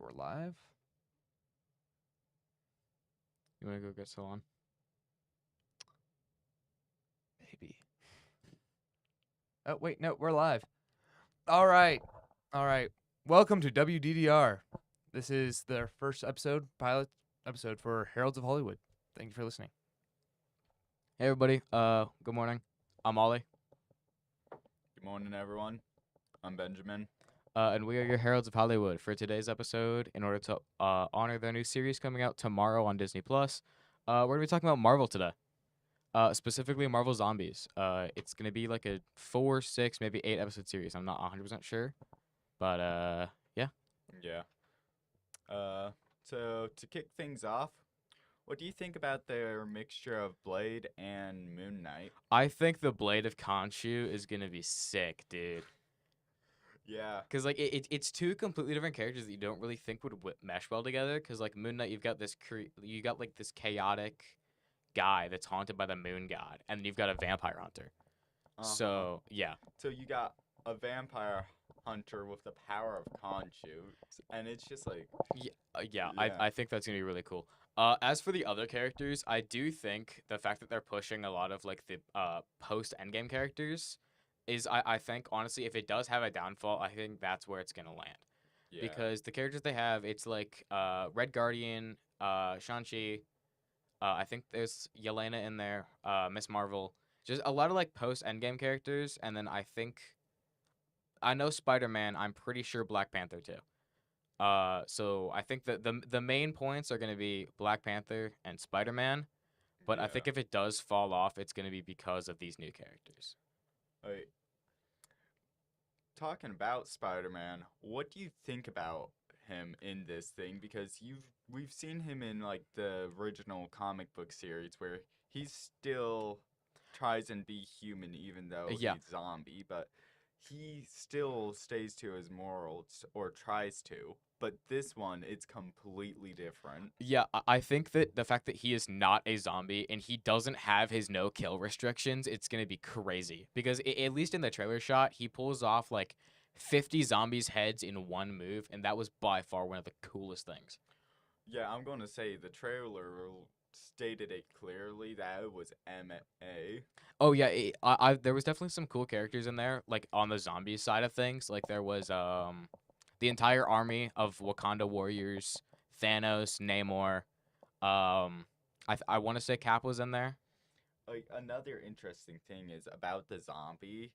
we're live. You want to go get so on? Maybe. Oh, wait, no, we're live. All right. Welcome to WDDR. This is their first pilot episode for Heralds of Hollywood. Thank you for listening. Hey everybody. Good morning. I'm Ollie. Good morning, everyone. I'm Benjamin. And we are your Heralds of Hollywood for today's episode. In order to honor their new series coming out tomorrow on Disney Plus, we're gonna be talking about Marvel today. Specifically Marvel Zombies. It's gonna be like a 4, 6, maybe 8 episode series. I'm not 100% sure, but yeah. Yeah. So to kick things off, what do you think about their mixture of Blade and Moon Knight? I think the Blade of Khonshu is gonna be sick, dude. Yeah. Cause like it's two completely different characters that you don't really think would mesh well together. Cause like Moon Knight, you've got this like this chaotic guy that's haunted by the Moon God, and then you've got a vampire hunter. So yeah, So you got a vampire hunter with the power of Khonshu, and it's just like yeah. Yeah. I think that's gonna be really cool. As for the other characters, I do think the fact that they're pushing a lot of like the post Endgame characters is I think honestly, if it does have a downfall, I think that's where it's gonna land. yeah. Because the characters they have, it's like Red Guardian, Shang-Chi, I think there's Yelena in there, Miss Marvel, just a lot of like post Endgame characters, and then I know Spider-Man. I'm pretty sure Black Panther too. So I think that the main points are gonna be Black Panther and Spider-Man, but I think if it does fall off, it's gonna be because of these new characters. Wait. Talking about Spider-Man, what do you think about him in this thing? Because we've seen him in like the original comic book series where he still tries and be human even though Yeah. he's zombie, but he still stays to his morals or tries to. But this one, it's completely different. Yeah, I think that the fact that he is not a zombie and he doesn't have his no kill restrictions, it's gonna be crazy. Because at least in the trailer shot, he pulls off like 50 zombies' heads in one move, and that was by far one of the coolest things. Yeah, I'm going to say the trailer stated it clearly that it was MA. Oh yeah, there was definitely some cool characters in there, like on the zombie side of things. Like there was the entire army of Wakanda warriors, Thanos, Namor. I want to say Cap was in there. Like another interesting thing is about the zombie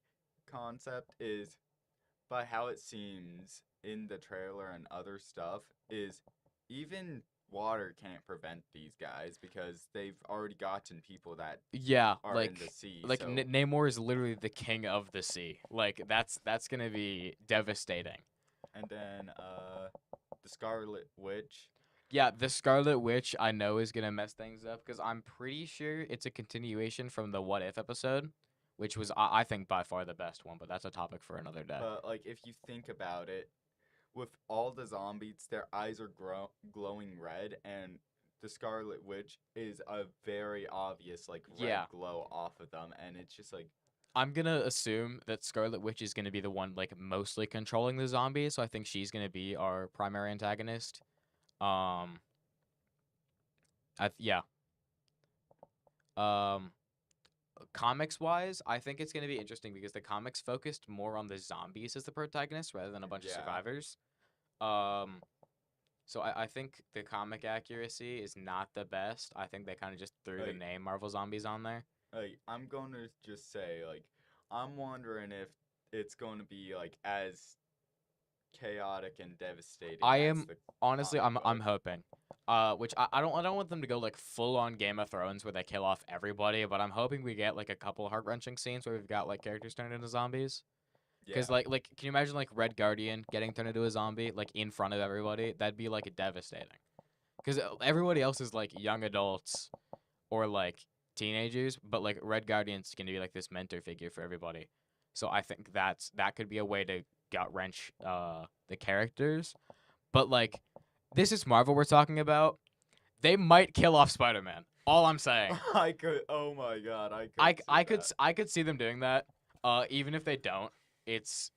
concept is by how it seems in the trailer and other stuff is even water can't prevent these guys because they've already gotten people that Yeah, are in the sea. like so Namor is literally the king of the sea. Like that's gonna be devastating. and then the Scarlet Witch. Yeah, the Scarlet Witch I know is gonna mess things up because I'm pretty sure it's a continuation from the What If episode, which was I think by far the best one, but that's a topic for another day. But like if you think about it, with all the zombies, their eyes are glowing red, and the Scarlet Witch is a very obvious like red Yeah. glow off of them, and it's just like I'm gonna assume that Scarlet Witch is gonna be the one like mostly controlling the zombies, so I think she's gonna be our primary antagonist. Um, yeah. Um, Comics wise, I think it's gonna be interesting because the comics focused more on the zombies as the protagonists rather than a bunch of Yeah. survivors. Um, so I think the comic accuracy is not the best. I think they kind of just threw the Like- name Marvel Zombies on there. like I'm going to just say like I'm wondering if it's going to be like as chaotic and devastating. I as am the honestly, comic I'm book. hoping. Which I don't want them to go like full on Game of Thrones where they kill off everybody, but I'm hoping we get like a couple heart wrenching scenes where we've got like characters turned into zombies. Because Yeah. like can you imagine like Red Guardian getting turned into a zombie like in front of everybody? That'd be like devastating. Because everybody else is like young adults or like teenagers, but like Red Guardian's gonna be like this mentor figure for everybody. So I think that could be a way to gut wrench the characters. But like this is Marvel we're talking about. They might kill off Spider-Man. All I'm saying. I could. Oh my god, I could. I see I could that. I could see them doing that. Even if they don't, it's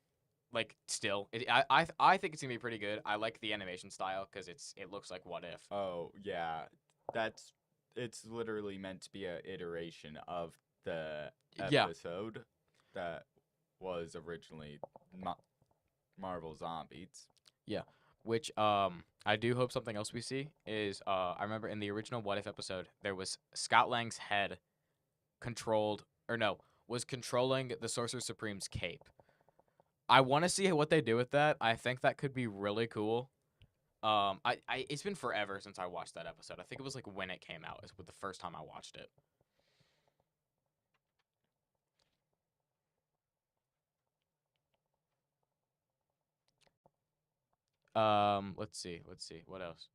like still, I think it's gonna be pretty good. I like the animation style because it looks like What If. Oh yeah, it's literally meant to be a iteration of the Yeah, episode that was originally Marvel Zombies. yeah. Which I do hope something else we see is I remember in the original What If episode there was Scott Lang's head controlled or no was controlling the Sorcerer Supreme's cape. I want to see what they do with that. I think that could be really cool. I it's been forever since I watched that episode. I think it was like when it came out is the first time I watched it. Let's see, what else?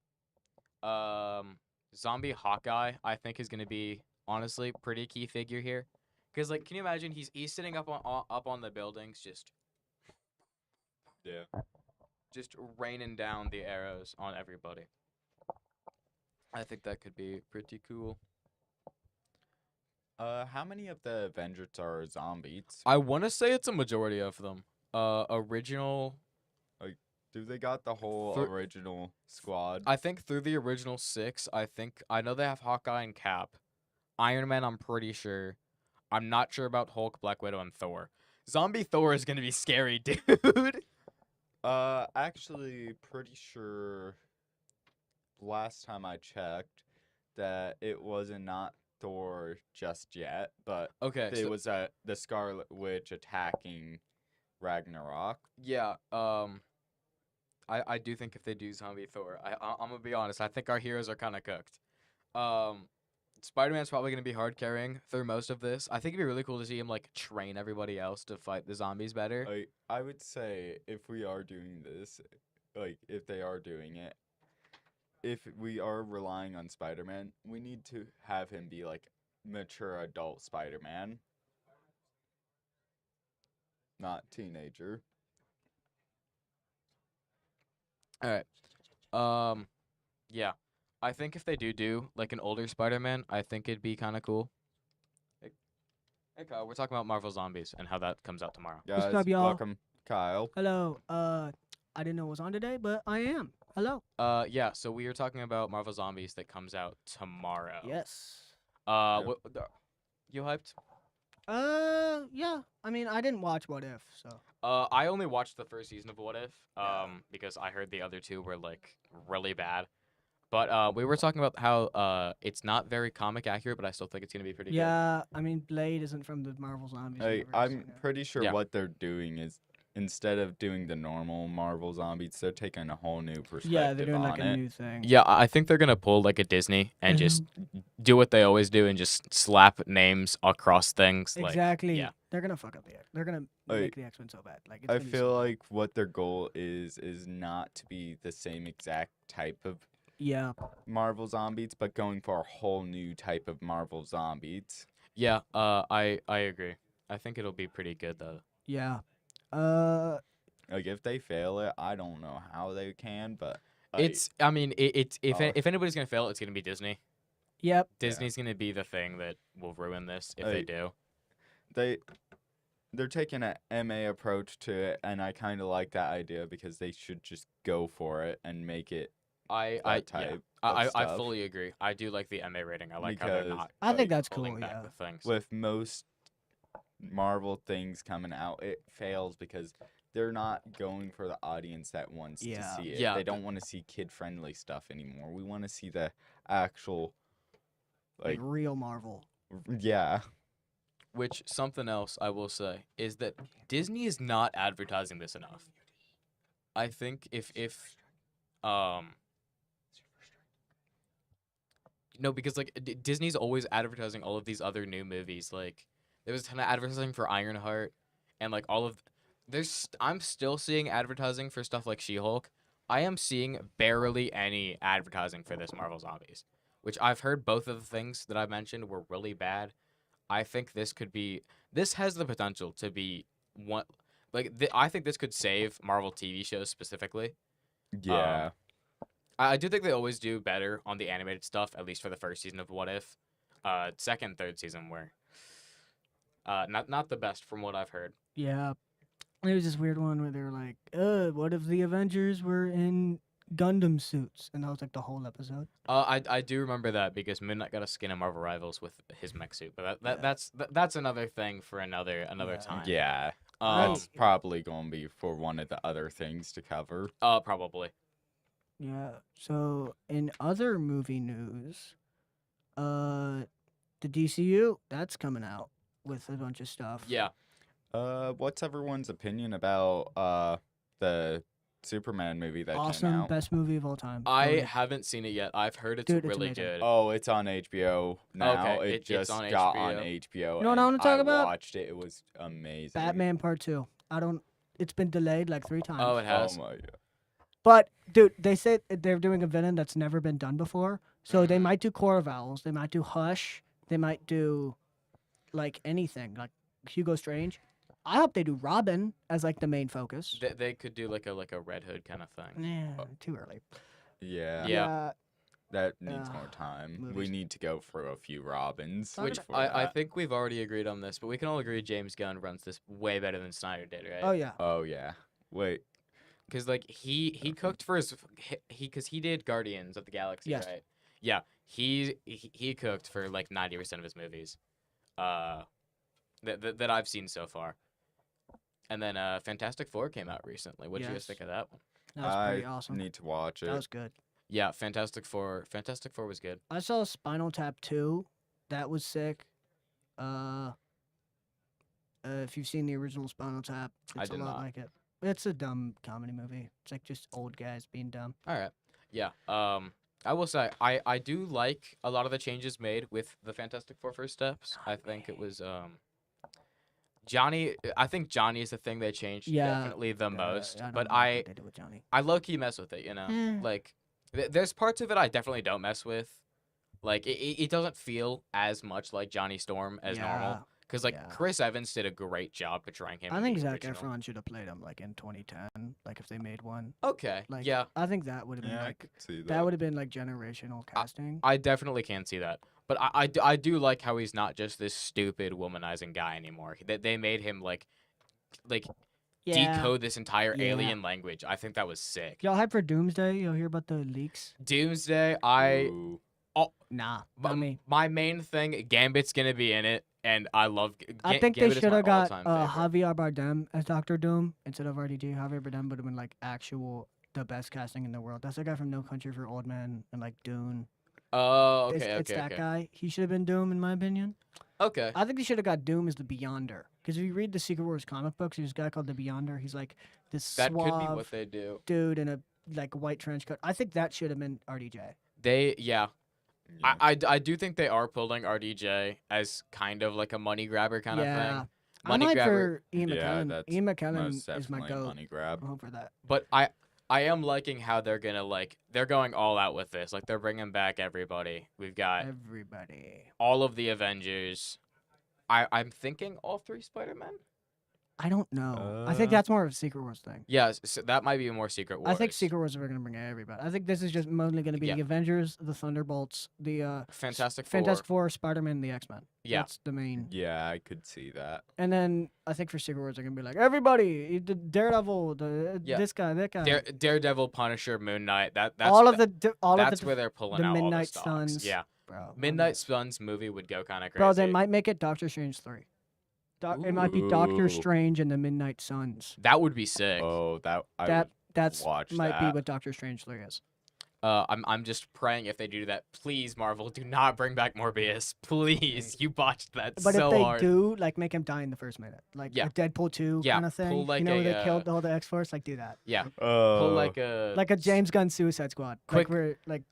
Zombie Hawkeye, I think is gonna be honestly pretty key figure here, because like, can you imagine he's sitting up on the buildings, Yeah. just raining down the arrows on everybody. I think that could be pretty cool. How many of the Avengers are zombies? I want to say it's a majority of them. Original. Do they got the whole Thir- original squad? I think through the original 6, I know they have Hawkeye and Cap. Iron Man, I'm pretty sure. I'm not sure about Hulk, Black Widow, and Thor. Zombie Thor is gonna be scary, dude. Actually, pretty sure last time I checked that it wasn't not Thor just yet, but Okay, it so was the Scarlet Witch attacking Ragnarok. yeah, I do think if they do Zombie Thor, I'm gonna be honest. I think our heroes are kind of cooked. Spider-Man's probably gonna be hard carrying through most of this. I think it'd be really cool to see him like train everybody else to fight the zombies better. I would say if we are doing this, like if they are doing it, if we are relying on Spider-Man, we need to have him be like mature adult Spider-Man, not teenager. All right. Yeah. I think if they do like an older Spider-Man, I think it'd be kind of cool. Hey Kyle, we're talking about Marvel Zombies and how that comes out tomorrow. Guys, up, y'all? welcome, Kyle. Hello. I didn't know it was on today, but I am. Hello. Yeah. So we are talking about Marvel Zombies that comes out tomorrow. Yes. Yep. You hyped? Yeah. I mean, I didn't watch What If, so. I only watched the first season of What If, because I heard the other two were like really bad. But we were talking about how it's not very comic accurate, but I still think it's gonna be pretty good. Yeah. I mean, Blade isn't from the Marvel Zombies. universe, I'm you know. pretty sure Yeah. what they're doing is instead of doing the normal Marvel Zombies, they're taking a whole new perspective Yeah, they're doing on like it. a new thing. Yeah, I think they're gonna pull like a Disney and just do what they always do and just slap names across things. Exactly. yeah. They're gonna fuck up the X. They're gonna Like, make the X-Men so bad. Like it's I gonna be so feel bad. like what their goal is not to be the same exact type of Yeah. Marvel Zombies, but going for a whole new type of Marvel Zombies. Yeah, I agree. I think it'll be pretty good though. Yeah. Like if they fail it, I don't know how they can, but I mean, it's Oh. if anybody's gonna fail, it's gonna be Disney. Yep. Disney's gonna be the thing that will ruin this if they do. they're taking a MA approach to it, and I kind of like that idea because they should just go for it and make it I that type. of I stuff. fully agree. I do like the MA rating. I like how they're Because not I think that's pulling cool. back Yeah. the things. With most Marvel things coming out, it fails because they're not going for the audience that wants Yeah. to see it. Yeah, They don't want to see kid-friendly stuff anymore. We want to see the actual, Like like, real Marvel. yeah. Which something else I will say is that Disney is not advertising this enough. I think if no, because like Disney's always advertising all of these other new movies. Like there was a ton of advertising for Ironheart, and like all of I'm still seeing advertising for stuff like She-Hulk. I am seeing barely any advertising for this Marvel Zombies, which I've heard both of the things that I mentioned were really bad. I think this has the potential to be one I think this could save Marvel TV shows specifically. Yeah. I do think they always do better on the animated stuff, at least for the first season of What If. Second, third season were not the best from what I've heard. Yeah. There was this weird one where they were like, what if the Avengers were in Gundam suits? And that was like the whole episode. I do remember that because Midnight got a skin in Marvel Rivals with his mech suit, but that's another thing for another Yeah. time. Yeah, Um, that's probably gonna be for one of the other things to cover. probably. Yeah. So in other movie news, the DCU, that's coming out with a bunch of stuff. Yeah. What's everyone's opinion about the Superman movie that came Awesome, out? best movie of all time. I Voted. haven't seen it yet. I've heard it's Dude, it's really amazing. good. Oh, it's on HBO now. Okay, It it's just on got on HBO. HBO. You know what I and wanna talk about? watched it. It was amazing. Batman Part 2. It's been delayed like 3 times. Oh, it Oh has. my god. But dude, they said they're doing a villain that's never been done before. So they Mhm. might do Core Vowels, they might do Hush, they might do like anything, like Hugo Strange. I hope they do Robin as like the main focus. They could do like a Red Hood kind of thing. Yeah, too early. Yeah. Yeah. That needs more Ugh, time. We movies. need to go through a few Robins. Which for I that. think we've already agreed on this, but we can all agree James Gunn runs this way better than Snyder did, right? Oh yeah. Oh yeah. Wait. Because like he cooked for his because he did Guardians of the Galaxy, Yes. right? Yeah, he cooked for like 90% of his movies, that I've seen so far. And then Fantastic Four came out recently. What did you guys Yes. think of that one? That was I pretty awesome. need to watch it. That was good. Yeah, Fantastic Four was good. I saw Spinal Tap 2. That was sick. If you've seen the original Spinal Tap, I it's a did lot not. like it. It's a dumb comedy movie. It's like just old guys being dumb. All right. Yeah. I will say I do like a lot of the changes made with the Fantastic Four first steps. I think it was Johnny. I think Johnny is the thing they changed Yeah, definitely the most. don't But like I what they did with Johnny. low key mess with it. You know, Eh. like there's parts of it I definitely don't mess with. Like it doesn't feel as much like Johnny Storm as normal. Because like yeah. Chris Evans did a great job portraying him. I in think the Zac original. Efron should have played him like in 2010. Like if they made one. Okay. Like yeah. I think that would have been Yeah, I like could see that. that would have been like generational casting. I definitely can see that. But I do like how he's not just this stupid womanizing guy anymore. They made him like yeah. decode this entire Yeah. alien language. I think that was sick. Y'all hype for Doomsday? Y'all hear about the leaks? Doomsday, Ooh. Nah, my, not me. my main thing, Gambit's gonna be in it, and I love. I think they Gambit is should my have got all-time favorite. Javier Bardem as Doctor Doom instead of RDJ. Javier Bardem would have been like actual the best casting in the world. That's the guy from No Country for Old Men and like Dune. Oh, okay, It's okay, that okay. guy. He should have been Doom in my opinion. Okay. I think they should have got Doom as the Beyonder. Because if you read the Secret Wars comic books, there's a guy called the Beyonder. He's like this That suave could be what they do. dude in a like white trench coat. I think that should have been RDJ. Yeah. Yeah. I do think they are pulling RDJ as kind of like a money grabber kind of thing. I'm Money hyped grabber. for Ian Yeah, McKellen. that's Ian McKellen Most is my definitely goat. money grab. I'm hoping for that. But I am liking how they're gonna they're going all out with this. Like they're bringing back everybody. We've got Everybody. all of the Avengers. I'm thinking all 3 Spider-Men. I don't know. I think Uh, that's more of a Secret Wars thing. Yeah, so that might be a more Secret Wars. I think Secret Wars are going to bring everybody. I think this is just mostly going to be Yeah. the Avengers, the Thunderbolts, the Fantastic Four. Fantastic Four, Spider-Man, the X-Men. Yeah. That's the main. Yeah, I could see that. And then I think for Secret Wars, they're going to be like, everybody, the Daredevil, Yeah. this guy, that guy. Daredevil, Punisher, Moon Knight. That's all of all that's of the, where they're pulling the out Midnight all the stocks. Suns. Yeah, bro. Midnight Suns movie would go kind of crazy. Bro, they might make it Doctor Strange 3. It might be Doctor Ooh. Strange and the Midnight Suns. That would be sick. Oh, that I That would that's watch might be that. what Doctor Strange 3 is. I'm just praying if they do that, please Marvel, do not bring back Morbius, please. You botched that But so if they hard. do, like, make him die in the first minute, like Yeah. a Deadpool 2 Yeah, kind of thing. pull like you know, a, they killed all the X Force. Like, do that. Yeah, Oh, pull like a James Gunn Suicide Squad. Quick- Like, we're like,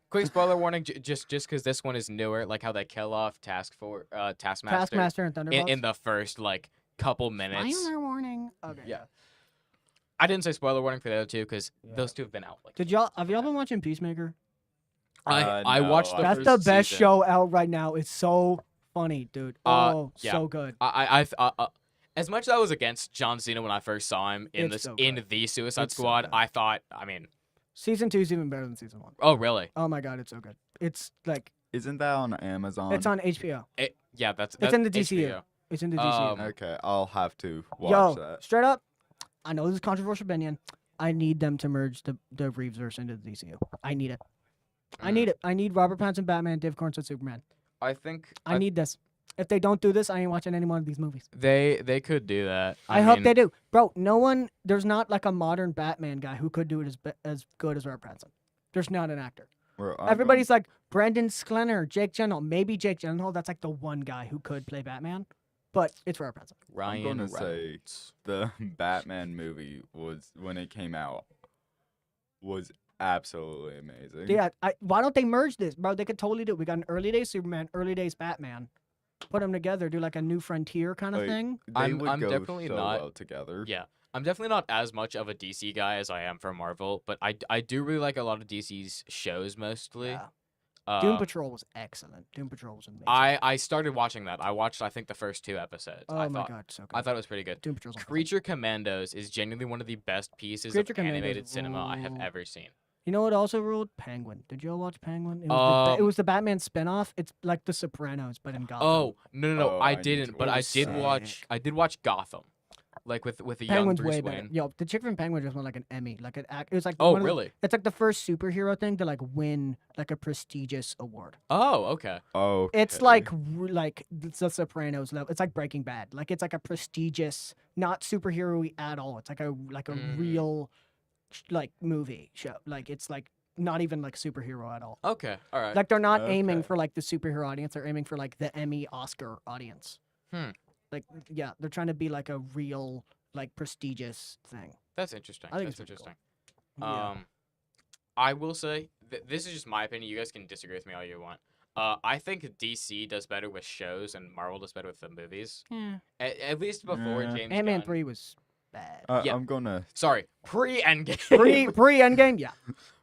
quick spoiler warning, just because this one is newer, like how they kill off Taskmaster Taskmaster and Thunderbolts. in the first like couple minutes. Spoiler warning. Okay. Yeah. I didn't say spoiler warning for the other 2 because Yeah. those 2 have been out. Like, Have y'all been watching Peacemaker? I no, watched the I- That's first the best season. show out right now. It's so funny, dude. Yeah. So good. As much as I was against John Cena when I first saw him in It's so in good. the Suicide It's so Squad, good. I thought, I mean, Season 2 is even better than season 1. oh really? Oh my god, it's so good. It's like Isn't that on Amazon? it's on HBO. Yeah, that's It's in the HBO. DCU. It's in the DCU. Um, Okay, I'll have to watch Yo, that. straight up, I know this is a controversial opinion. I need them to merge the Reeveverse into the DCU. I need it. I need it. I need Robert Pattinson Batman, Dave Cornsworth Superman. I think I need this. If they don't do this, I ain't watching any more of these movies. they could do that. I hope they do. Bro, there's not like a modern Batman guy who could do it as good as Robert Pattinson. There's not an actor. Everybody's like, Brandon Sklenar, Jake Gyllenhaal. Maybe Jake Gyllenhaal, that's like the one guy who could play Batman. But it's Robert Pattinson. Ryan I'm gonna say Reynolds. the Batman movie was when it came out was absolutely amazing. Yeah, why don't they merge this, bro? They could totally do it. We got an early days Superman, early days Batman. Put them together, do like a new frontier kind of Like, thing. They I'm would go definitely so not- well together. Yeah. I'm definitely not as much of a DC guy as I am for Marvel, but I do really like a lot of DC's shows mostly. Yeah. Uh, Doom Patrol was excellent. Doom Patrol was amazing. I started watching that. I watched I think the first 2 episodes. Oh I my thought god, so good. I thought it was pretty good. Doom Patrol's on Creature Commandos is genuinely one of the best pieces Creature of Commandos animated cinema I have rule. ever seen. You know what also ruled? Penguin. Did you all watch Penguin? It was the Batman spinoff. It's like The Sopranos, but in Gotham. Oh no! Oh, I I need didn't, to but I watch did that. watch. I did watch Gotham, like with a young Penguin's Bruce way better. Wayne. Yo, the chick from Penguin just won like an Emmy. Like it was like Oh one of the- really? it's like the first superhero thing to like win like a prestigious award. Oh okay. Oh, It's like it's the Sopranos level. It's like Breaking Bad. Like it's like a prestigious, not superhero-y at all. It's like a real like movie show. Like it's like not even like superhero at all. Okay. All right. Like they're not aiming Okay. for like the superhero audience. They're aiming for like the Emmy Oscar audience. Hmm. Like yeah, they're trying to be like a real like prestigious thing. That's interesting. I think That's it's pretty cool. interesting. Yeah. I will say this is just my opinion. You guys can disagree with me all you want. I think DC does better with shows and Marvel does better with the movies. Yeah. At least before Yeah. James Ant-Man Gunn. 3 was bad. Yeah. I'm gonna. Sorry, pre-Endgame. Pre Endgame, yeah.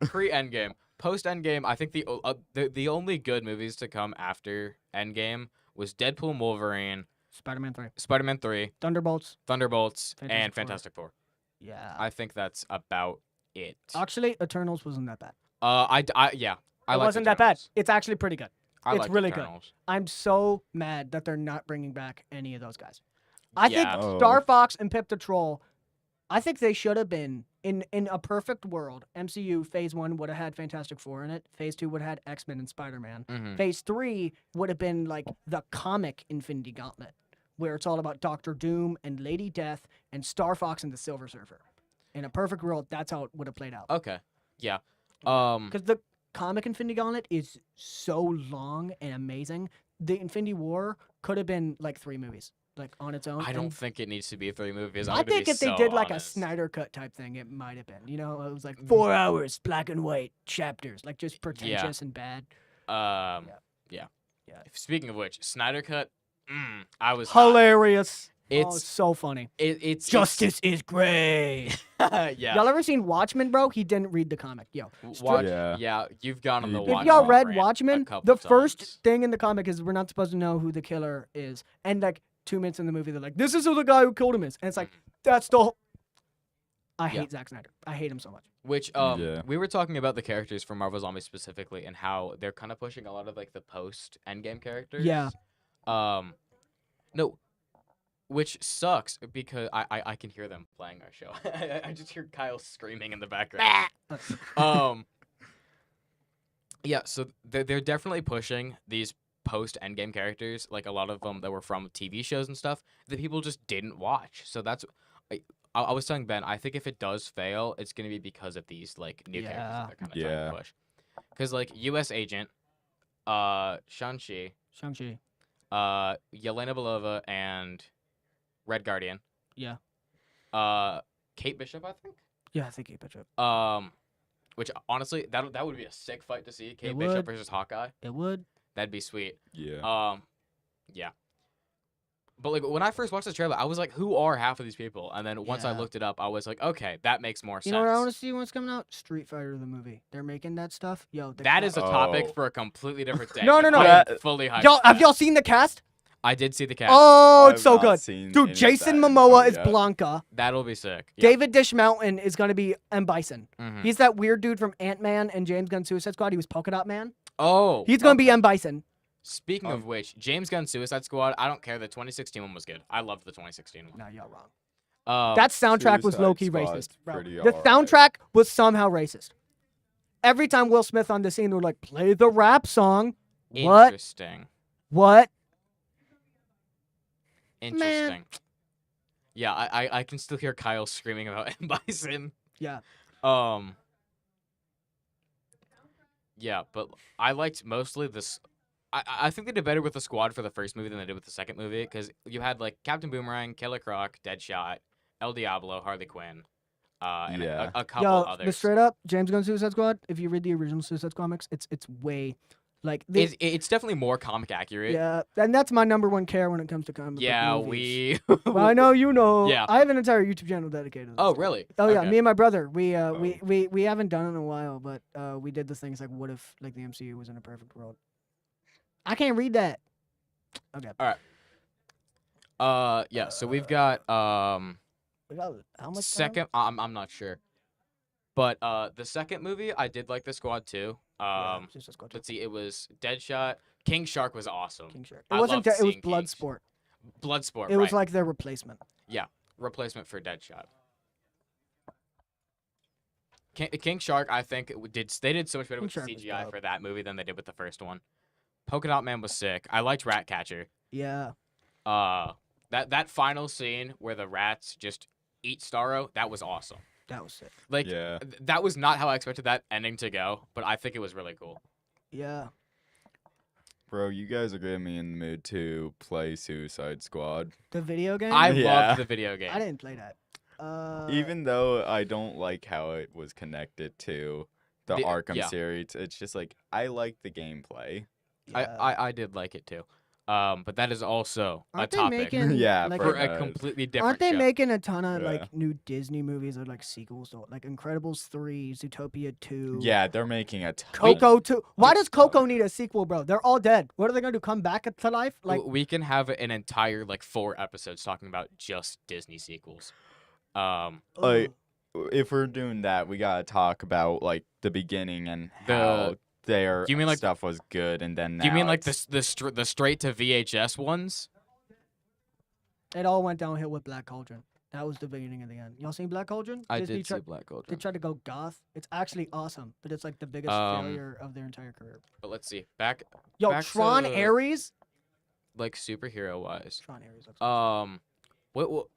Pre-Endgame. Post-Endgame, I think the only good movies to come after Endgame was Deadpool and Wolverine, Spider-Man 3, Spider-Man 3, Thunderbolts. Thunderbolts, Fantastic and Four. Fantastic Four. Yeah. I think that's about it. Actually, Eternals wasn't that bad. I It liked wasn't that bad. Eternals. It's actually pretty good. I It's liked really good. Eternals. I'm so mad that they're not bringing back any of those guys. I Yeah. think Oh. Star Fox and Pip the Troll, I think they should have been in a perfect world. MCU Phase 1 would have had Fantastic Four in it. Phase 2 would have had X-Men and Spider-Man. Mhm. Phase 3 would have been like the comic Infinity Gauntlet, where it's all about Doctor Doom and Lady Death and Star Fox and the Silver Surfer. In a perfect world, that's how it would have played out. Okay. Yeah. Because the comic Infinity Gauntlet is so long and amazing. The Infinity War could have been like 3 movies, like on its own. I don't and think it needs to be 3 movies. I think if they did like a Snyder cut type thing, it might have been. You know, it was like 4 hours, black and white chapters, like just pretentious and bad. Yeah. Yeah. Speaking of which, Snyder Cut. I was Hilarious. It's It's so funny. it's Justice is great. yeah. Y'all ever seen Watchmen, bro? He didn't read the comic. Yo. Watch, Yeah. yeah, you've gone on the If If Watchmen y'all read rant Watchmen, a couple the first times. thing in the comic is we're not supposed to know who the killer is. And like 2 minutes in the movie, they're like, this is who the guy who killed him is. And it's like, that's the whole... I Yeah. hate Zack Snyder. I hate him so much. Which Yeah. we were talking about the characters from Marvel Zombies specifically and how they're kind of pushing a lot of like the post Endgame characters. Yeah. No, which sucks because I can hear them playing our show. I just hear Kyle screaming in the background. Yeah, so they're definitely pushing these post Endgame characters, like a lot of them that were from TV shows and stuff that people just didn't watch. So that's I was telling Ben, I think if it does fail, it's gonna be because of these like new characters that they're kind of trying Yeah. to push. Because like U.S. Agent, Shang-Chi, Shang-Chi. Yelena Belova, and Red Guardian. Yeah. Kate Bishop, I think. Yeah, I think he pitched it. Which honestly, that would be a sick fight to see. Kate It Bishop would. versus Hawkeye. It would. That'd be sweet. Yeah. Yeah. But like when I first watched the trailer, I was like, "Who are half of these people?" And then once I Yeah. looked it up, I was like, "Okay, that makes more You sense." know what I want to see when it's coming out? Street Fighter the movie. They're making that stuff. Yo, That is a topic Oh. for a completely different day. No, no, no. I am That- fully hyped. Y'all, for have that. y'all seen the cast? I did see the cast. Oh, I it's have so not good. seen any Dude, of Jason that Momoa info is yet. Blanca. That'll be sick. Yeah. David Dishmountain is going to be M. Bison. Mhm. He's that weird dude from Ant-Man and James Gunn Suicide Squad. He was Polka Dot Man. Oh, He's going to be M. Bison. Speaking of which, James Gunn Suicide Squad. I don't care. The 2016 one was good. I loved the 2016 one. No, y'all wrong. That soundtrack was Suicide low-key Squad's racist, bro. pretty The alright. soundtrack was somehow racist. Every time Will Smith on the scene, they were like, play the rap song. What? Interesting. What? Interesting. Yeah, I can still hear Kyle screaming about M. Bison. Yeah. Yeah, but I liked mostly this. I think they did better with the squad for the first movie than they did with the second movie, because you had like Captain Boomerang, Killer Croc, Deadshot, El Diablo, Harley Quinn, and Yeah. a couple Yo, others. but straight up, James Gunn Suicide Squad, if you read the original Suicide Squad comics, it's way like this. It's definitely more comic accurate. Yeah, and that's my number one care when it comes to comic book Yeah, movies. we. Well, I know you know. Yeah. I have an entire YouTube channel dedicated to this. Oh, stuff. really? Oh yeah, Okay. me and my brother, we haven't done it in a while, but we did the things like, what if like the MCU was in a perfect world? I can't read that. Okay. Yeah. So we've got We got how much time? second. I'm not sure, but the second movie I did like the squad too. Yeah, Suicide Squad 2. Let's see, it was Deadshot. King Shark was awesome. King Shark. I It wasn't. loved It was seeing Kings. Bloodsport. Bloodsport. It was right. like their replacement. Replacement for Deadshot. King Shark, I think they did so much better King with the Shark was CGI dope. for that movie than they did with the first one. Polka Dot Man was sick. I liked Ratcatcher. Yeah. That final scene where the rats just eat Starro, that was awesome. That was sick. Like Yeah. that was not how I expected that ending to go, but I think it was really cool. Yeah. Bro, you guys are getting me in the mood to play Suicide Squad. The video game. I Yeah. loved the video game. I didn't play that. Even though I don't like how it was connected to the Arkham yeah. series, it's just like I like the gameplay. yeah. I did like it too. But that is also Aren't a they topic making Yeah, like for pretty a much. completely different Aren't they show. making a ton of Yeah. like new Disney movies or like sequels to like Incredibles 3, Zootopia 2? Yeah, they're making a ton. Coco 2. Why does Coco need a sequel, bro? They're all dead. What are they gonna do? Come back to life? Like, We can have an entire like 4 episodes talking about just Disney sequels. Like, ugh. if we're doing that, we gotta talk about like the beginning and The- how their Do you mean, like- stuff was good, and then Do you mean now like it's- the straight to VHS ones? It all went downhill with Black Cauldron. That was the beginning of the end. Y'all seen Black Cauldron? Disney tried- Black They tried to go goth. It's actually awesome, but it's like the biggest failure of their entire career. But let's see. Back Yo, back Tron to- Ares. like superhero wise. Tron Ares. Looks awesome. What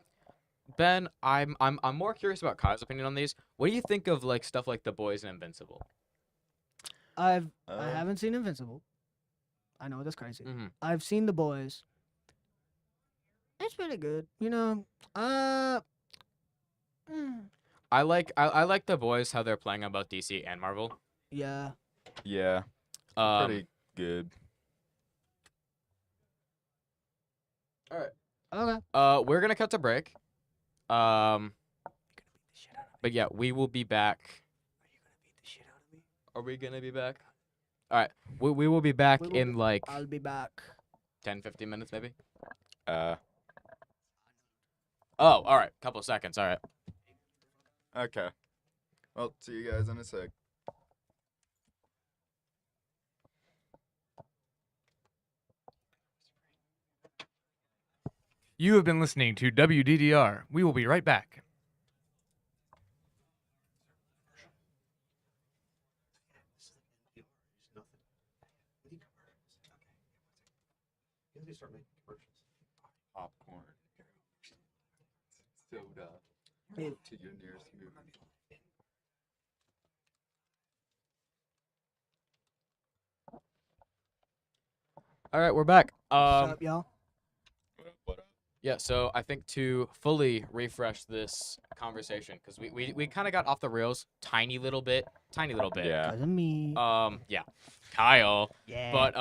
Ben, I'm more curious about Kyle's opinion on these. What do you think of like stuff like The Boys and Invincible? I Uh, haven't seen Invincible. I know that's crazy. Mm-hmm. I've seen The Boys. It's pretty good. You know, mm, I like The Boys how they're playing about DC and Marvel. yeah. yeah, Um, pretty good. Okay. we're gonna cut to break. But yeah, we will be back. Are you gonna beat the shit out of me? Are we gonna be back? All right, we will be back We will in be- like I'll be back. 10-15 minutes maybe. Uh, Oh, all right, couple of seconds. All right. okay. Well, see you guys in a sec. You have been listening to WDDR. We will be right back. Popcorn. Soda. Hey. To your nearest movie. All right, we're back. What's up, y'all? What up? Yeah, so I think to fully refresh this conversation, because we kind of got off the rails tiny little bit. Yeah. Cause of me. Yeah, Kyle. Yeah. But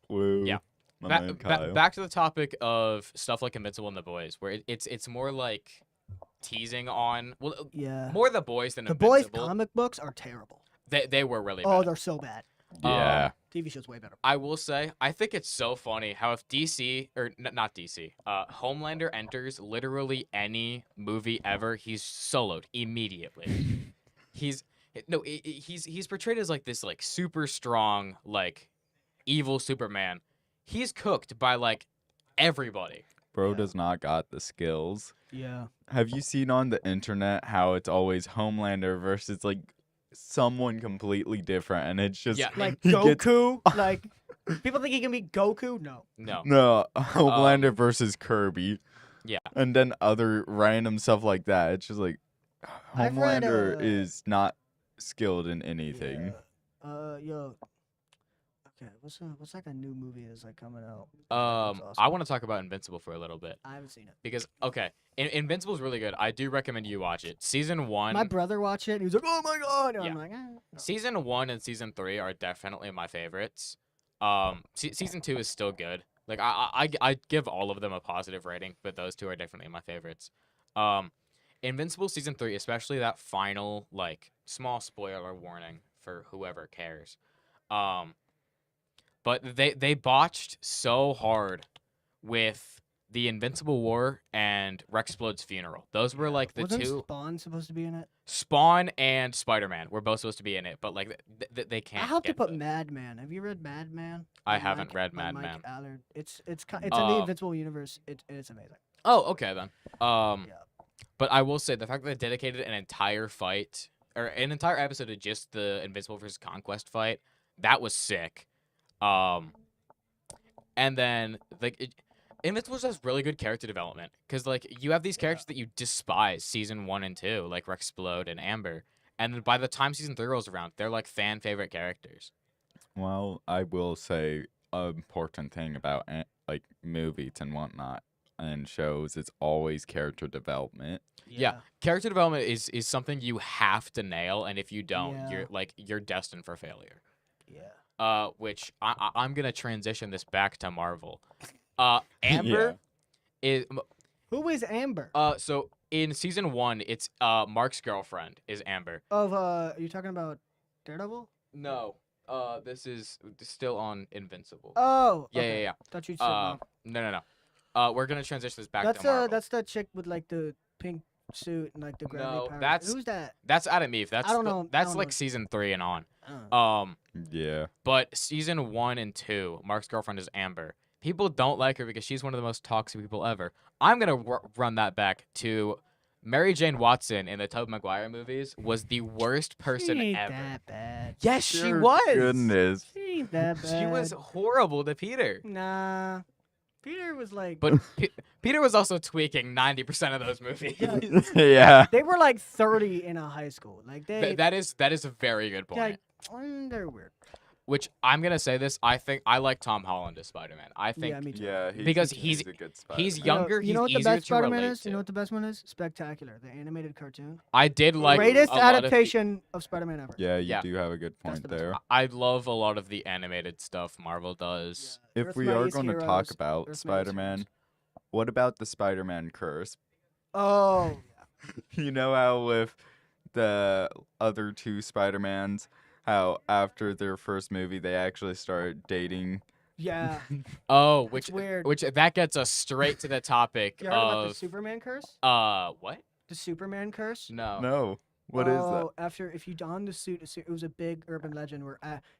Woo. yeah. My man Kyle. Back to the topic of stuff like Invincible and The Boys, where it's more like teasing on yeah. more The Boys than The Boys Invincible. comic books are terrible. They were really Oh, bad. they're so bad. Yeah. TV show's way better. I will say, I think it's so funny how if DC or not DC, Homelander enters literally any movie ever, he's soloed immediately. he's portrayed as like this like super strong like evil Superman. He's cooked by like everybody. Bro Yeah. does not got the skills. Yeah. Have you seen on the internet how it's always Homelander versus like someone completely different, and it's just Yeah. Like he gets- Goku. Like people think he can be Goku. No. No. no Homelander versus Kirby, Yeah. and then other random stuff like that. It's just like I've read, Homelander is not skilled in anything. Yeah. Yo. Okay. What's like a new movie that's like coming out? That's I awesome. want to talk about Invincible for a little bit I haven't seen it. because Invincible's really good. I do recommend you watch it. Season 1, My brother watched it and he was like, "Oh my god!" And Yeah. I'm like, no. Season 1 and Season 3 are definitely my favorites. Season 2 is still good. Like I give all of them a positive rating, but those two are definitely my favorites. Invincible Season 3, especially that final like small spoiler warning for whoever cares. But they botched so hard with the Invincible War and Rexplode's funeral. Those were like the Wasn't two. Spawn supposed to be in it? Spawn and Spider-Man were both supposed to be in it, but like they can't. I have to get put the- Madman. Have you read Madman? I By haven't Mike- read by Mike Madman. Allard. It's in the Invincible universe. It's amazing. Oh, okay then. Yeah. But I will say the fact that they dedicated an entire fight or an entire episode to just the Invincible versus Conquest fight, that was sick. And then like Invincible has really good character development because like you have these characters that you despise season 1 and 2, like Rexplode and Amber, and then by the time season 3 rolls around, they're like fan favorite characters. Well, I will say an important thing about like movies and whatnot and shows, it's always character development. Yeah. Character development is something you have to nail, and if you don't, Yeah. you're destined for failure. Yeah. Which I'm gonna transition this back to Marvel. Amber is Who is Amber? so in season 1, it's Mark's girlfriend is Amber. Are you talking about Daredevil? No, this is still on Invincible. Oh. yeah, okay. yeah, yeah. Thought you said No. We're gonna transition this back That's to Marvel. that's that chick with like the pink suit and like the gravity No, powers. that's- Who's that? That's Adam Eve. That's I don't know- I That's don't like know. season 3 and on. Oh. Yeah. But season 1 and 2, Mark's girlfriend is Amber. People don't like her because she's one of the most toxic people ever. I'm gonna run that back to Mary Jane Watson in the Tobey Maguire movies was the worst person She ain't ever. that bad. Yes, she Dear was. Goodness. She ain't that bad. She was horrible to Peter. Nah. Peter was like. But Peter was also tweaking 90% of those movies. Yeah. They were like 30 in a high school. Like they. That is a very good point. like, they're weird. Which I'm gonna say this. I think I like Tom Holland as Spider-Man. I think Yeah, me too. Yeah. Because he's a good he's Spider-Man. younger. You know what he's the easier best to Spider-Man relate is? You know what the best one is? Spectacular, the animated cartoon. I did like Greatest a lot of the- adaptation of Spider-Man ever. Yeah, you Yeah. do have a good That's point the best there. I love a lot of the animated stuff Marvel does. Yeah. If Earth we are Mightiest going to Heroes, talk about Earth Mightiest Spider-Man, Heroes. what about the Spider-Man curse? Oh. You know how with the other two Spider-Mans, how after their first movie they actually started dating. Yeah. Oh, It's which weird. that gets us straight to the topic You heard about the of Superman curse? what? The Superman curse? No. No. What is that? Oh, after if you don the suit, it was a big urban legend where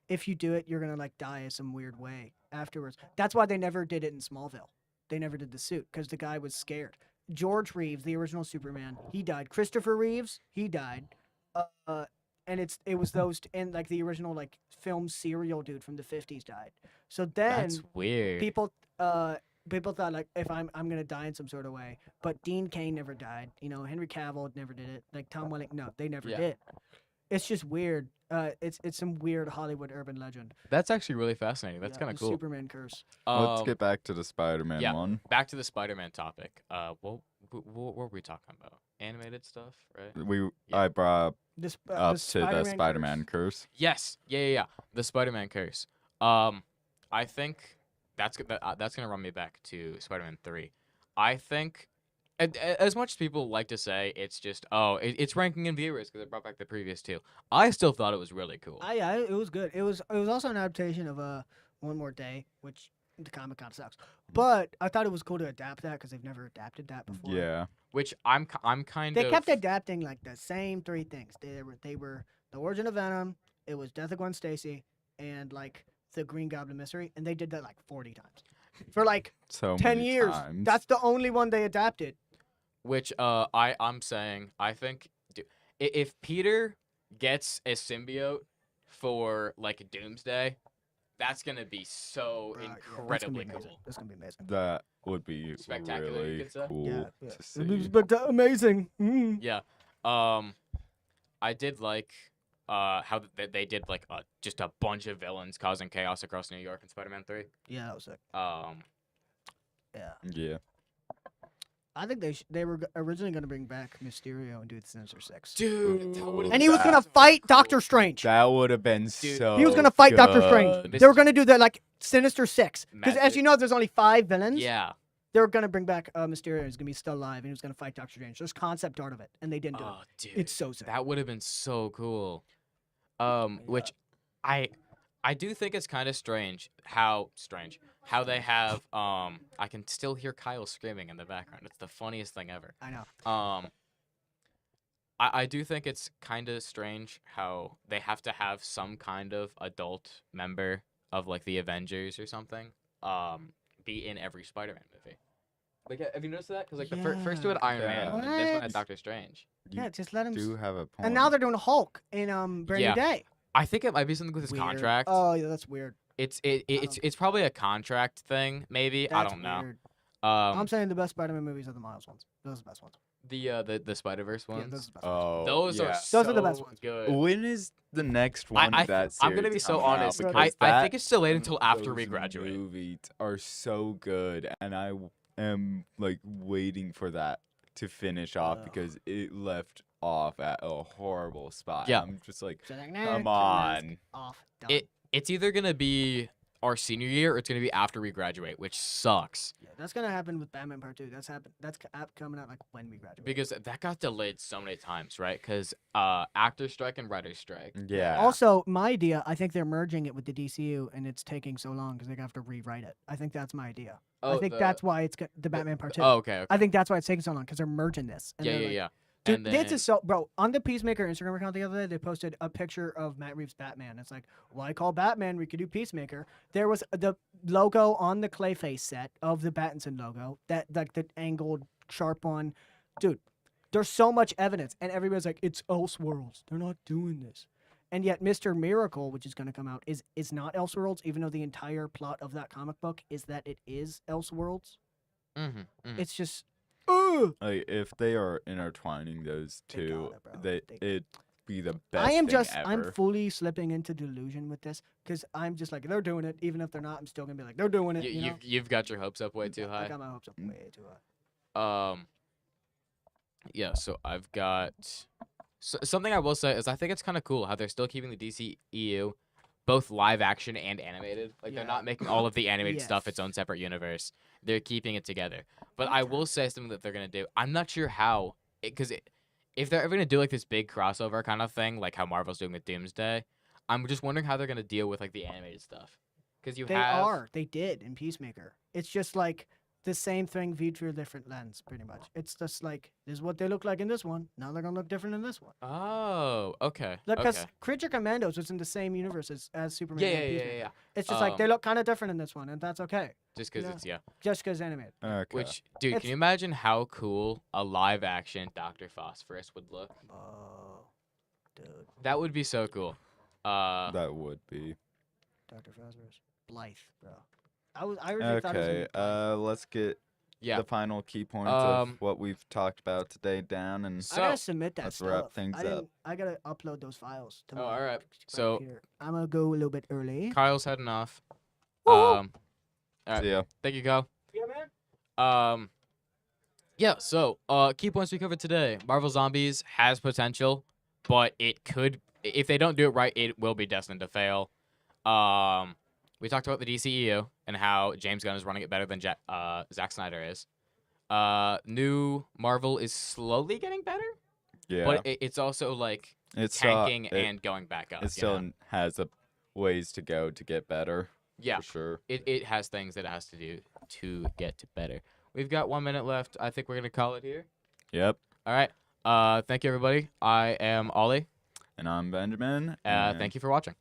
if you do it, you're gonna like die in some weird way afterwards. That's why they never did it in Smallville. They never did the suit because the guy was scared. George Reeves, the original Superman, he died. Christopher Reeves, he died. And it was those and like the original like film serial dude from the 50s died. So then That's weird. people thought like if I'm gonna die in some sort of way, but Dean Cain never died. You know, Henry Cavill never did it. Like Tom Welling, no, they never Yeah. did. It's just weird. It's some weird Hollywood urban legend. That's actually really fascinating. That's Yeah, kind of the cool. Superman curse. Let's get back to the Spider-Man yeah. one. Back to the Spider-Man topic. What were we talking about? Animated stuff, right? I brought This up to the Spider-Man curse. Yes. Yeah. The Spider-Man curse. I think that's gonna run me back to Spider-Man 3. I think, as much as people like to say it's just it's ranking in viewers because it brought back the previous two. I still thought it was really cool. Yeah, it was good. It was also an adaptation of One More Day, which the comic kind of sucks. But I thought it was cool to adapt that because they've never adapted that before. Yeah. Which I'm kind They of. kept adapting like the same three things. They were the origin of Venom. It was Death of Gwen Stacy and like the Green Goblin mystery, and they did that like 40 times. for like So 10 many years. times. That's the only one they adapted. Which I'm saying I think if Peter gets a symbiote for like Doomsday, that's gonna be so Bruh, yeah, incredibly that's gonna be amazing. cool. That's gonna be amazing. That would be Spectacular, you really could say? cool Yeah. to It'd be see. amazing. Mm. Yeah. I did like how they did like just a bunch of villains causing chaos across New York in Spider-Man 3. Yeah, that was sick. Yeah. Yeah. I think they were originally going to bring back Mysterio and do the Sinister Six. Dude, that would've And he was been going to so fight cool. Doctor Strange. That would have been Dude, so He was going to fight Doctor Strange. good. They were going to do the like Sinister Six. Because as Magic. you know, there's only 5 villains. Yeah. They were going to bring back Mysterio. He's going to be still alive, and he was going to fight Doctor Strange. There's concept art of it, and they didn't do it. Oh, dude. It's so sick. That would have been so cool. Which I do think it's kind of strange how they have I can still hear Kyle screaming in the background. It's the funniest thing ever. I know. I do think it's kind of strange how they have to have some kind of adult member of like the Avengers or something be in every Spider-Man movie. Like, have you noticed that? Because like the first two had Iron Man, and then this one had What? Doctor Strange. You Yeah, just let him. do have a point. And now they're doing Hulk in Brand Yeah. New Day. I think it might be something with his Weird. contract. Oh, yeah, that's weird. It's probably a contract thing, maybe. I That's don't know. weird. I'm Um, saying the best Spider-Man movies are the Miles ones. Those are the best ones. the Spider-Verse Yeah, ones. those are the best ones. Oh, Those yeah. are Those are the best so ones. good. When is the next one of that series I'm gonna be so coming out? honest. Because I think it's still late until after we Those graduate. Movies are so good, and I am like waiting for that to finish off Ugh. because it left off at a horrible spot. Yeah. I'm just like, So like, come turn the mask on. Off. Done. It's either gonna be our senior year or it's gonna be after we graduate, which sucks Yeah, that's gonna happen with Batman Part 2. That's coming out like when we graduate. because that got delayed so many times, right? Because actor strike and writer strike. Yeah. Also, my idea, I think they're merging it with the DCU, and it's taking so long because they have to rewrite it. I think that's my idea. I think that's why it's the Batman Part 2. Oh, okay. I think that's why it's taking so long because they're merging this. And Yeah, they're yeah, like, yeah. Dude, And this then- is so, bro. On the Peacemaker Instagram account the other day, they posted a picture of Matt Reeves' Batman. It's like, why call Batman? We could do Peacemaker. There was the logo on the Clayface set of the Battinson logo, that like the angled, sharp one. Dude, there's so much evidence, and everybody's like, it's Elseworlds. They're not doing this. And yet, Mr. Miracle, which is going to come out, is not Elseworlds, even though the entire plot of that comic book is that it is Elseworlds. It's just, ugh. Like if they are intertwining those They two, gotta, bro. it'd be the best. I am thing just, ever. I'm fully slipping into delusion with this because I'm just like, they're doing it. Even if they're not, I'm still going to be like, they're doing it. You know? You've got your hopes up way too I high. got my hopes up way too high. Yeah, so I've got something I will say is I think it's kind of cool how they're still keeping the DCEU both live action and animated. Like they're Yeah. not making all of the animated stuff its Yes. own separate universe. They're keeping it together. But I will say something that they're gonna do. I'm not sure how, because if they're ever gonna do like this big crossover kind of thing, like how Marvel's doing with Doomsday, I'm just wondering how they're gonna deal with like the animated stuff. Because They did in Peacemaker. It's just like the same thing viewed through a different lens, pretty much. It's just like, this is what they look like in this one. Now they're going to look different in this one. Oh, okay. Because Okay. Creature Commandos was in the same universe as Superman. and Peacemaker. Yeah. It's just like they look kind of different in this one, and that's okay. Just because Yeah. it's Just because animated. Okay. Which, dude, It's- can you imagine how cool a live action Dr. Phosphorus would look? Oh, dude. That would be so cool. that would be. Dr. Phosphorus. Blythe, bro. I originally thought it was Okay. gonna be Blythe. Let's get yeah. the final key points Um, of what we've talked about today down, and So- I gotta submit that let's stuff. wrap things up. I gotta upload those files to Oh, my alright. my So- computer. I'm gonna go a little bit early. Kyle's heading off. Woo! Alright. see ya. Thank you, Kyle. Yeah, man. Yeah, so key points we covered today. Marvel Zombies has potential, but it could, if they don't do it right, it will be destined to fail. We talked about the DCEU and how James Gunn is running it better than Zack Snyder is. New Marvel is slowly getting better, Yeah. but it's also like it's tanking and going back up. it still has a ways to go to get better. Yeah, For sure. it has things that it has to do to get better. We've got 1 minute left. I think we're gonna call it here. Yep. All right. Thank you, everybody. I am Ollie. And I'm Benjamin. Thank you for watching.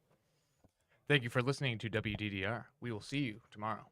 Thank you for listening to WDDR. We will see you tomorrow.